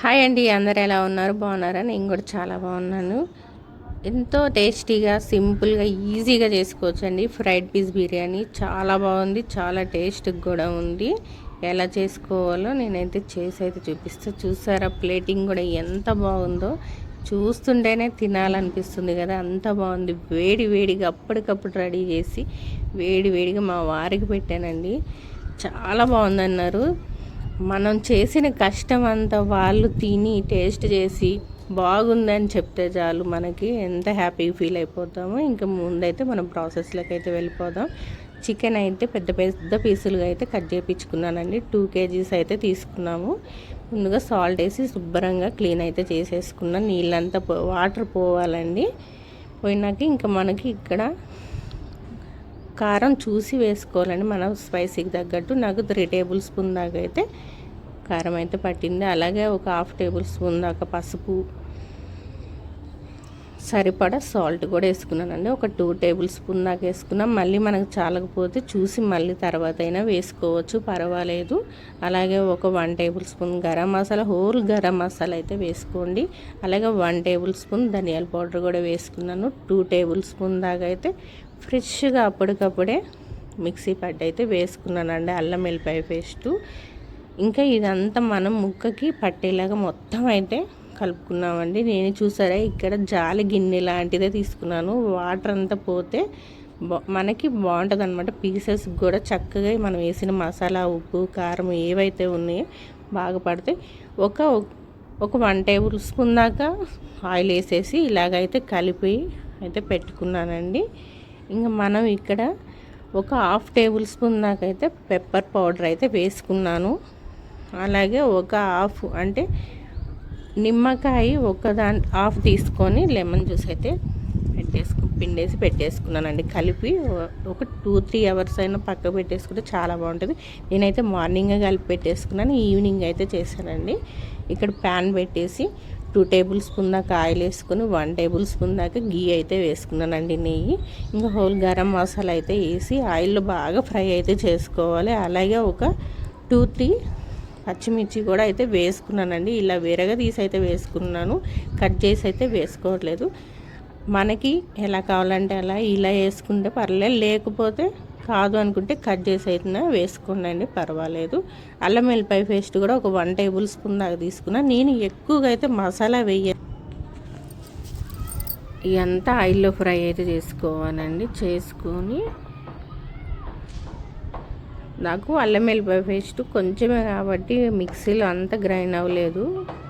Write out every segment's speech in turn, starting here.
Hi అండి, అందరు ఎలా ఉన్నారు? బాగున్నారా? నేను కూడా చాలా బాగున్నాను. ఎంతో టేస్టీగా, సింపుల్గా, ఈజీగా చేసుకోవచ్చండి ఫ్రైడ్ పీస్ బిర్యానీ. చాలా బాగుంది, చాలా టేస్ట్ కూడా ఉంది. ఎలా చేసుకోవాలో నేనైతే చేసి అయితే చూపిస్తా. చూసారా ప్లేటింగ్ కూడా ఎంత బాగుందో? చూస్తుంటేనే తినాలనిపిస్తుంది కదా, అంత బాగుంది. వేడి వేడిగా అప్పటికప్పుడు రెడీ చేసి వేడి వేడిగా మా వారికి పెట్టానండి. చాలా బాగుందన్నారు. మనం చేసిన కష్టం అంతా వాళ్ళు తిని టేస్ట్ చేసి బాగుందని చెప్తే చాలు, మనకి ఎంత హ్యాపీగా ఫీల్ అయిపోతామో. ఇంకా ముందైతే మనం ప్రాసెస్లోకి అయితే వెళ్ళిపోదాం. చికెన్ అయితే పెద్ద పెద్ద పీసులుగా అయితే కట్ చేయించుకున్నానండి. 2 kgs అయితే తీసుకున్నాము. ముందుగా సాల్ట్ వేసి శుభ్రంగా క్లీన్ అయితే చేసేసుకున్నాం. నీళ్ళంతా వాటర్ పోవాలండి. పోయినాక ఇంకా మనకి ఇక్కడ కారం చూసి వేసుకోవాలండి, మన స్పైసీకి తగ్గట్టు. నాకు 3 టేబుల్ స్పూన్ దాకా అయితే కారం అయితే పట్టింది. అలాగే ఒక 1/2 టేబుల్ స్పూన్ దాకా పసుపు, సరిపడా సాల్ట్ కూడా వేసుకున్నానండి. ఒక 2 టేబుల్ స్పూన్ దాకా వేసుకున్నాం. మళ్ళీ మనకు చాలకపోతే చూసి మళ్ళీ తర్వాత అయినా వేసుకోవచ్చు, పర్వాలేదు. అలాగే ఒక 1 table spoon garam masala, whole garam masala అయితే వేసుకోండి. అలాగే 1 టేబుల్ స్పూన్ ధనియాల పౌడర్ కూడా వేసుకున్నాను. 2 టేబుల్ స్పూన్ దాకా అయితే ఫ్రెష్గా అప్పటికప్పుడే మిక్సీ పట్టి అయితే వేసుకున్నానండి, అల్లం వెల్లిపాయ పేస్టు. ఇంకా ఇదంతా మనం ముక్కకి పట్టేలాగా మొత్తం అయితే కలుపుకున్నామండి. నేను చూసారా ఇక్కడ జాలి గిన్నె లాంటిదే తీసుకున్నాను. వాటర్ అంతా పోతే మనకి బాగుంటుంది అనమాట. పీసెస్ కూడా చక్కగా మనం వేసిన మసాలా, ఉప్పు, కారం ఏవైతే ఉన్నాయో బాగా పడితే ఒక 1 టేబుల్ స్పూన్ దాకా ఆయిల్ వేసేసి ఇలాగైతే కలిపి అయితే పెట్టుకున్నానండి. ఇంకా మనం ఇక్కడ ఒక 1/2 టేబుల్ స్పూన్ దాకా అయితే పెప్పర్ పౌడర్ అయితే వేసుకున్నాను. అలాగే ఒక హాఫ్ అంటే నిమ్మకాయ హాఫ్ తీసుకొని లెమన్ జ్యూస్ అయితే పిండేసి పెట్టేసుకున్నానండి. కలిపి ఒక 2-3 అవర్స్ అయినా పక్క పెట్టేసుకుంటే చాలా బాగుంటుంది. నేనైతే మార్నింగే కలిపి పెట్టేసుకున్నాను, ఈవినింగ్ అయితే చేశానండి. ఇక్కడ ప్యాన్ పెట్టేసి 2 టేబుల్ స్పూన్ దాకా ఆయిల్ వేసుకొని 1 టేబుల్ స్పూన్ దాకా గీ అయితే వేసుకున్నానండి, నెయ్యి. ఇంకా హోల్ గరం మసాలా అయితే వేసి ఆయిల్లో బాగా ఫ్రై అయితే చేసుకోవాలి. అలాగే ఒక 2-3 పచ్చిమిర్చి కూడా అయితే వేసుకున్నానండి. ఇలా వేరగా తీసి అయితే వేసుకున్నాను, కట్ చేసి అయితే వేసుకోవట్లేదు. మనకి ఎలా కావాలంటే అలా ఇలా వేసుకుంటే పర్లేదు, లేకపోతే కాదు అనుకుంటే కట్ చేసి అయితే వేసుకోండి, పర్వాలేదు. అల్లం వెల్లిపాయ పేస్ట్ కూడా ఒక 1 టేబుల్ స్పూన్ దాకా తీసుకున్నాను. నేను ఎక్కువగా అయితే మసాలా ఇదంతా ఆయిల్లో ఫ్రై అయితే చేసుకోవాలండి. చేసుకొని నాకు అల్లం వెల్లిపాయ పేస్ట్ కొంచెమే కాబట్టి మిక్సీలో అంత గ్రైండ్ అవ్వలేదు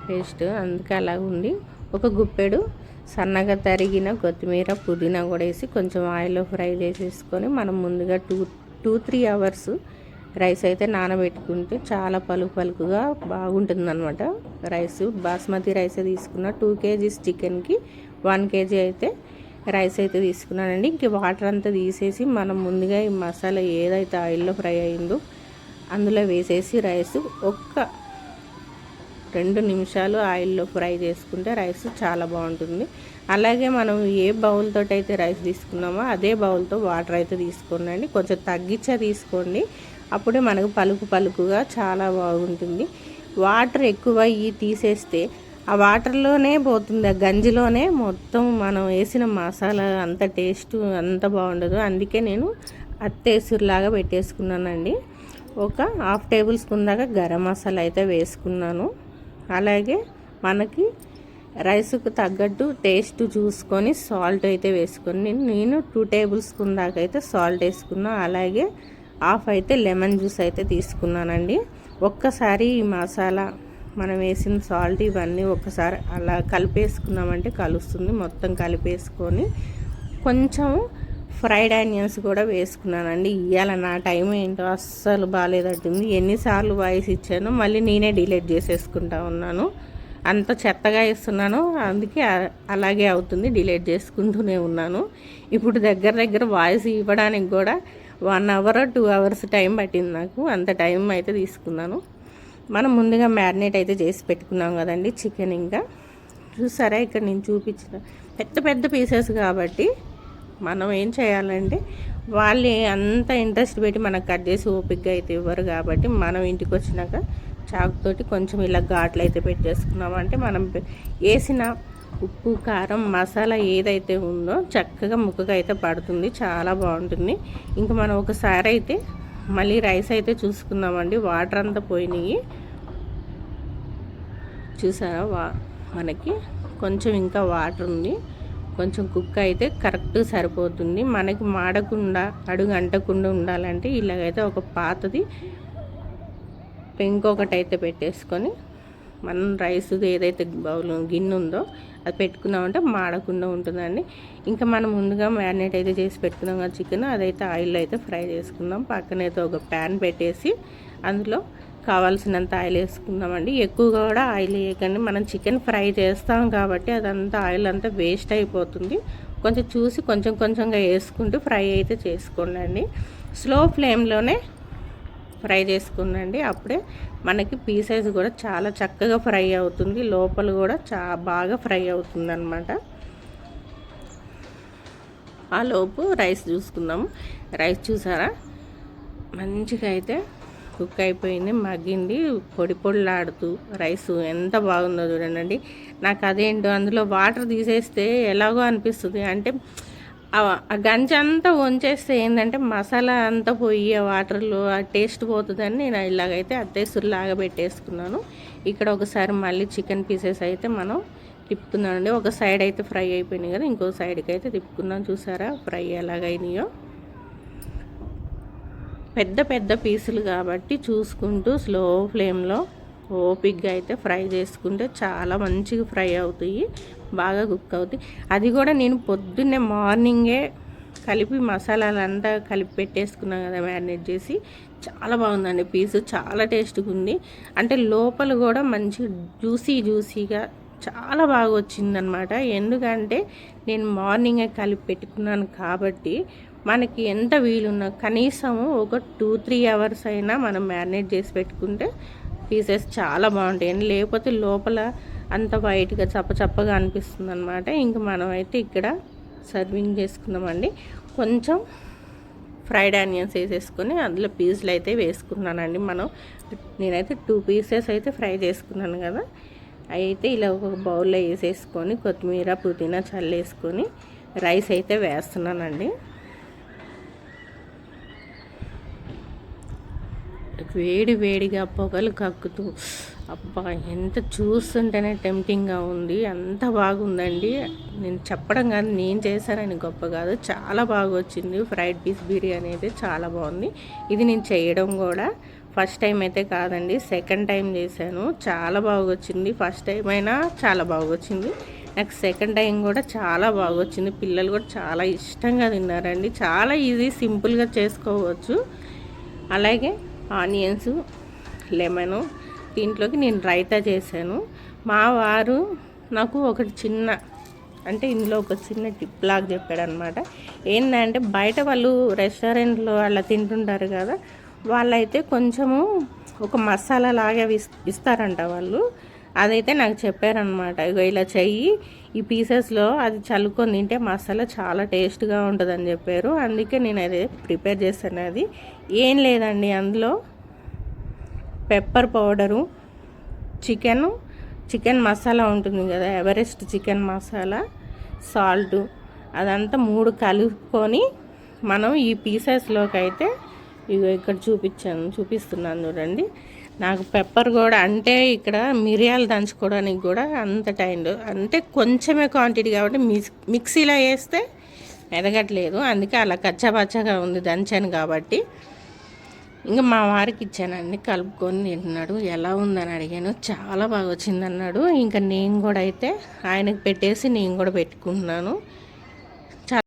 పేస్ట్, అందుకే అలాగ ఉంది. ఒక గుప్పెడు సన్నగా తరిగిన కొత్తిమీర, పుదీనా కూడా వేసి కొంచెం ఆయిల్లో ఫ్రై చేసేసుకొని మనం ముందుగా 2-3 అవర్స్ రైస్ అయితే నానబెట్టుకుంటే చాలా పలుకుగా బాగుంటుంది అనమాట. రైస్ బాస్మతి రైస్ తీసుకున్న 2 kgs చికెన్కి 1 kg అయితే రైస్ అయితే తీసుకున్నానండి. ఇంక వాటర్ అంతా తీసేసి మనం ముందుగా ఈ మసాలా ఏదైతే ఆయిల్లో ఫ్రై అయిందో అందులో వేసేసి రైస్ ఒక్క 2 నిమిషాలు ఆయిల్లో ఫ్రై చేసుకుంటే రైస్ చాలా బాగుంటుంది. అలాగే మనం ఏ బౌల్తో అయితే రైస్ తీసుకున్నామో అదే బౌల్తో వాటర్ అయితే తీసుకోండి. కొంచెం తగ్గించే తీసుకోండి, అప్పుడే మనకు పలుకుగా చాలా బాగుంటుంది. వాటర్ ఎక్కువ తీసేస్తే ఆ వాటర్లోనే పోతుంది, ఆ గంజిలోనే మొత్తం మనం వేసిన మసాలా అంత టేస్ట్ అంత బాగుండదు. అందుకే నేను అత్తేసులాగా పెట్టేసుకున్నానండి. ఒక 1/2 టేబుల్ స్పూన్ దాకా గరం మసాలా అయితే వేసుకున్నాను. అలాగే మనకి రైస్కు తగ్గట్టు టేస్ట్ చూసుకొని సాల్ట్ అయితే వేసుకొని నేను 2 టేబుల్ స్పూన్ దాకా అయితే సాల్ట్ వేసుకున్నాను. అలాగే హాఫ్ అయితే లెమన్ జ్యూస్ అయితే తీసుకున్నానండి. ఒక్కసారి ఈ మసాలా మనం వేసిన సాల్ట్ ఇవన్నీ ఒకసారి అలా కలిపేసుకున్నామంటే కలుస్తుంది. మొత్తం కలిపేసుకొని కొంచెం ఫ్రైడ్ ఆనియన్స్ కూడా వేసుకున్నానండి. ఇవాళ నా టైం ఏంటో అస్సలు బాగాలేదట్టుంది. ఎన్నిసార్లు వాయిస్ ఇచ్చానో మళ్ళీ నేనే డిలీట్ చేసేసుకుంటా ఉన్నాను, అంత చెత్తగా ఇస్తున్నాను. అందుకే అలాగే అవుతుంది, డిలీట్ చేసుకుంటూనే ఉన్నాను. ఇప్పుడు దగ్గర వాయిస్ ఇవ్వడానికి కూడా 1 అవర్ 2 అవర్స్ టైం పట్టింది నాకు, అంత టైం అయితే తీసుకున్నాను. మనం ముందుగా మ్యారినేట్ అయితే చేసి పెట్టుకున్నాం కదండి చికెన్. ఇంకా చూసారా ఇక్కడ నేను చూపించిన పెద్ద పీసెస్ కాబట్టి మనం ఏం చేయాలంటే వాళ్ళు అంత ఇంట్రెస్ట్ పెట్టి మనకు కట్ చేసి ఓపికగా అయితే ఇవ్వరు కాబట్టి మనం ఇంటికి వచ్చినాక చాకుతోటి కొంచెం ఇలా ఘాట్లు అయితే పెట్టేసుకున్నామంటే మనం వేసిన ఉప్పు కారం మసాలా ఏదైతే ఉందో చక్కగా ముక్కగా అయితే పడుతుంది, చాలా బాగుంటుంది. ఇంకా మనం ఒకసారి అయితే మళ్ళీ రైస్ అయితే చూసుకుందామండి. వాటర్ అంతా పోయినాయి చూసారా, మనకి కొంచెం ఇంకా వాటర్ ఉంది, కొంచెం కుక్ అయితే కరెక్ట్ సరిపోతుంది. మనకి మాడకుండా అడుగు అంటకుండా ఉండాలంటే ఇలాగైతే ఒక పాతది పెంకొకటి అయితే పెట్టేసుకొని మనం రైస్ ఏదైతే బౌల్ గిన్నె ఉందో అది పెట్టుకున్నామంటే మాడకుండా ఉంటుందండి. ఇంకా మనం ముందుగా మ్యారినేట్ అయితే చేసి పెట్టుకున్నాం కదా చికెన్, అదైతే ఆయిల్లో అయితే ఫ్రై చేసుకుందాం. పక్కనైతే ఒక ప్యాన్ పెట్టేసి అందులో కావాల్సినంత ఆయిల్ వేసుకుందామండి. ఎక్కువగా కూడా ఆయిల్ వేయకండి, మనం చికెన్ ఫ్రై చేస్తాం కాబట్టి అదంతా ఆయిల్ అంతా వేస్ట్ అయిపోతుంది. కొంచెం చూసి కొంచెం కొంచెంగా వేసుకుంటూ ఫ్రై అయితే చేసుకోండి. స్లో ఫ్లేమ్లోనే ఫ్రై చేసుకుందండి, అప్పుడే మనకి పీసెస్ కూడా చాలా చక్కగా ఫ్రై అవుతుంది, లోపల కూడా బాగా ఫ్రై అవుతుంది అన్నమాట. ఆ లోపు రైస్ చూసుకుందాము. రైస్ చూసారా మంచిగా అయితే కుక్ అయిపోయింది, మగ్గింది, పొడి పొడిలాడుతూ రైస్ ఎంత బాగుందో చూడండి. నాకు అదేంటో అందులో వాటర్ తీసేస్తే ఎలాగో అనిపిస్తుంది, అంటే ఆ గంజి అంతా వంచేస్తే ఏంటంటే మసాలా అంతా పోయి ఆ వాటర్లో ఆ టేస్ట్ పోతుందని నేను ఇలాగైతే అత్తేసులాగా పెట్టేసుకున్నాను. ఇక్కడ ఒకసారి మళ్ళీ చికెన్ పీసెస్ అయితే మనం తిప్పుకున్నానండి. ఒక సైడ్ అయితే ఫ్రై అయిపోయినాయి కదా, ఇంకో సైడ్కి అయితే తిప్పుకున్నాను. చూసారా ఫ్రై ఎలాగైనాయో. పెద్ద పెద్ద పీసులు కాబట్టి చూసుకుంటూ స్లో ఫ్లేమ్లో ఓపిక్గా అయితే ఫ్రై చేసుకుంటే చాలా మంచిగా ఫ్రై అవుతాయి, బాగా కుక్ అవుతాయి. అది కూడా నేను పొద్దున్నే మార్నింగే కలిపి మసాలాలంతా కలిపి పెట్టేసుకున్నాను కదా మ్యారినేట్ చేసి. చాలా బాగుందండి పీసు, చాలా టేస్ట్గా ఉంది. అంటే లోపల కూడా మంచి జ్యూసీగా చాలా బాగా వచ్చిందనమాట. ఎందుకంటే నేను మార్నింగే కలిపి పెట్టుకున్నాను కాబట్టి మనకి ఎంత వీలున్నా కనీసము ఒక 2-3 అవర్స్ అయినా మనం మ్యారినేట్ చేసి పెట్టుకుంటే పీసెస్ చాలా బాగుంటాయండి. లేకపోతే లోపల అంత వైట్గా చప్పగా అనిపిస్తుంది అనమాట. ఇంక మనం అయితే ఇక్కడ సర్వింగ్ చేసుకుందామండి. కొంచెం ఫ్రైడ్ ఆనియన్స్ వేసేసుకొని అందులో పీసులు అయితే వేసుకున్నానండి. నేనైతే 2 పీసెస్ అయితే ఫ్రై చేసుకున్నాను కదా, అయితే ఇలా ఒక బౌల్లో వేసేసుకొని కొత్తిమీర పుదీనా చల్లేసుకొని రైస్ అయితే వేస్తున్నానండి. వేడిగా పొగలు కక్కుతూ అబ్బా ఎంత చూస్తుంటేనే టెంప్టింగ్గా ఉంది, అంత బాగుందండి. నేను చెప్పడం కాదు, నేను చేశానని గొప్ప కాదు, చాలా బాగా వచ్చింది. ఫ్రైడ్ పీస్ బిర్యానీ అయితే చాలా బాగుంది. ఇది నేను చేయడం కూడా ఫస్ట్ టైం అయితే కాదండి, సెకండ్ టైం చేశాను. చాలా బాగా వచ్చింది. ఫస్ట్ టైం అయినా చాలా బాగా వచ్చింది, నాకు సెకండ్ టైం కూడా చాలా బాగా వచ్చింది. పిల్లలు కూడా చాలా ఇష్టంగా తిన్నారండి. చాలా ఈజీ, సింపుల్గా చేసుకోవచ్చు. అలాగే ఆనియన్స్, లెమను, దీంట్లోకి నేను రైతా చేశాను. మా వారు నాకు ఒకటి అంటే ఇందులో ఒక చిన్న టిప్ లాగా చెప్పాడు అనమాట. ఏంటంటే బయట వాళ్ళు రెస్టారెంట్లో అలా తింటుంటారు కదా, వాళ్ళైతే కొంచెము ఒక మసాలా లాగా ఇస్తారంట వాళ్ళు. అదైతే నాకు చెప్పారనమాట. ఇగో ఇలా చెయ్యి, ఈ పీసెస్లో అది చల్లుకొని తింటే మసాలా చాలా టేస్ట్గా ఉంటుందని చెప్పారు. అందుకే నేను అదే ప్రిపేర్ చేశాను. అది ఏం లేదండి, అందులో పెప్పర్ పౌడరు, చికెన్ మసాలా ఉంటుంది కదా, ఎవరెస్ట్ చికెన్ మసాలా, సాల్టు, అదంతా 3 కలుపుకొని మనం ఈ పీసెస్లోకి అయితే ఇగో ఇక్కడ చూపిస్తున్నాను చూడండి. నాకు పెప్పర్ కూడా, అంటే ఇక్కడ మిరియాలు దంచుకోవడానికి కూడా అంత టైం అంటే కొంచెమే క్వాంటిటీ కాబట్టి మిక్సీలో వేస్తే ఎదగట్లేదు, అందుకే అలా కచ్చాపచ్చగా ఉంది దంచాను కాబట్టి. ఇంకా మా వారికి ఇచ్చానండి, కలుపుకొని తింటున్నాడు. ఎలా ఉందని అడిగాను, చాలా బాగా వచ్చిందన్నాడు. ఇంకా నేను కూడా అయితే ఆయనకు పెట్టేసి నేను కూడా పెట్టుకుంటున్నాను.